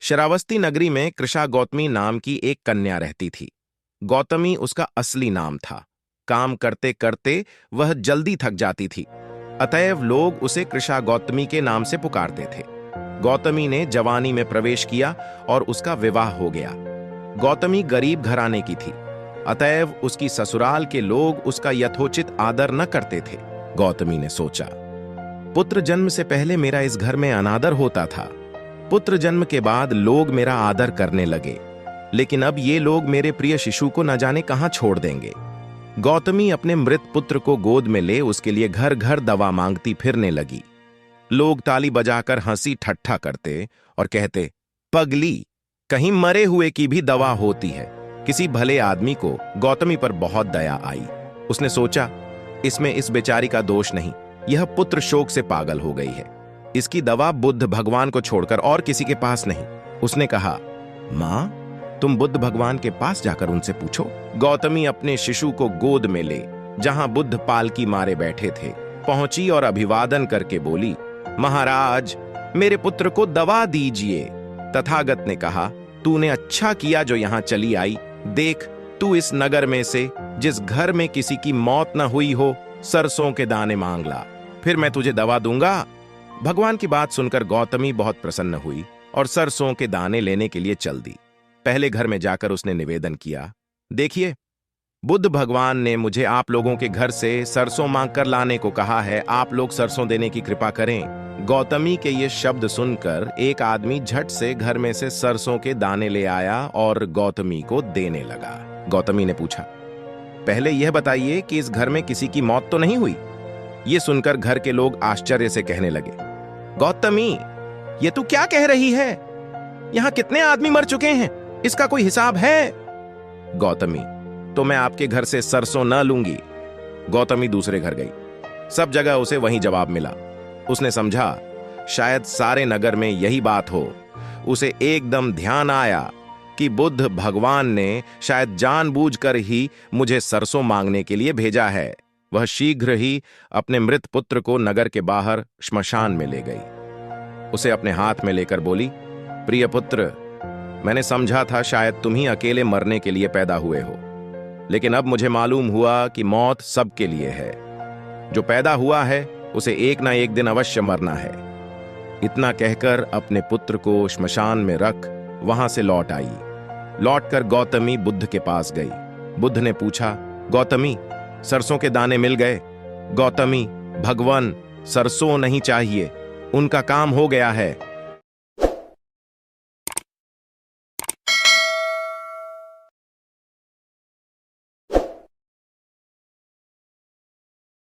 श्रावस्ती नगरी में कृषा गौतमी नाम की एक कन्या रहती थी। गौतमी उसका असली नाम था। काम करते करते वह जल्दी थक जाती थी, अतएव लोग उसे कृषा गौतमी के नाम से पुकारते थे। गौतमी ने जवानी में प्रवेश किया और उसका विवाह हो गया। गौतमी गरीब घराने की थी, अतएव उसकी ससुराल के लोग उसका यथोचित आदर न करते थे। गौतमी ने सोचा, पुत्र जन्म से पहले मेरा इस घर में अनादर होता था, पुत्र जन्म के बाद लोग मेरा आदर करने लगे, लेकिन अब ये लोग मेरे प्रिय शिशु को न जाने कहां छोड़ देंगे। गौतमी अपने मृत पुत्र को गोद में ले उसके लिए घर घर दवा मांगती फिरने लगी। लोग ताली बजाकर हंसी ठट्ठा करते और कहते, पगली, कहीं मरे हुए की भी दवा होती है। किसी भले आदमी को गौतमी पर बहुत दया आई। उसने सोचा, इसमें इस बेचारी का दोष नहीं, यह पुत्र शोक से पागल हो गई है। इसकी दवा बुद्ध भगवान को छोड़कर और किसी के पास नहीं। उसने कहा, मां, तुम बुद्ध भगवान के पास जाकर उनसे पूछो। गौतमी अपने शिशु को गोद में ले जहां बुद्ध पालकी मारे बैठे थे पहुंची और अभिवादन करके बोली, महाराज, मेरे पुत्र को दवा दीजिए। तथागत ने कहा, तूने अच्छा किया जो यहां चली आई। देख, तू इस नगर में से जिस घर में किसी की मौत न हुई हो, सरसों के दाने मांग ला, फिर मैं तुझे दवा दूंगा। भगवान की बात सुनकर गौतमी बहुत प्रसन्न हुई और सरसों के दाने लेने के लिए चल दी। पहले घर में जाकर उसने निवेदन किया, देखिए, बुद्ध भगवान ने मुझे आप लोगों के घर से सरसों मांग कर लाने को कहा है, आप लोग सरसों देने की कृपा करें। गौतमी के ये शब्द सुनकर एक आदमी झट से घर में से सरसों के दाने ले आया और गौतमी को देने लगा। गौतमी ने पूछा, पहले यह बताइए कि इस घर में किसी की मौत तो नहीं हुई? ये सुनकर घर के लोग आश्चर्य से कहने लगे, गौतमी, ये तू क्या कह रही है? यहां कितने आदमी मर चुके हैं, इसका कोई हिसाब है? गौतमी, तो मैं आपके घर से सरसों न लूंगी। गौतमी दूसरे घर गई। सब जगह उसे वही जवाब मिला। उसने समझा, शायद सारे नगर में यही बात हो। उसे एकदम ध्यान आया कि बुद्ध भगवान ने शायद जानबूझकर ही मुझे सरसों मांगने के लिए भेजा है। वह शीघ्र ही अपने मृत पुत्र को नगर के बाहर श्मशान में ले गई। उसे अपने हाथ में लेकर बोली, प्रिय पुत्र, मैंने समझा था शायद तुम ही अकेले मरने के लिए पैदा हुए हो, लेकिन अब मुझे मालूम हुआ कि मौत सबके लिए है। जो पैदा हुआ है उसे एक ना एक दिन अवश्य मरना है। इतना कहकर अपने पुत्र को श्मशान में रख वहां से लौट आई। लौटकर गौतमी बुद्ध के पास गई। बुद्ध ने पूछा, गौतमी, सरसों के दाने मिल गए? गौतमी, भगवान, सरसों नहीं चाहिए, उनका काम हो गया है।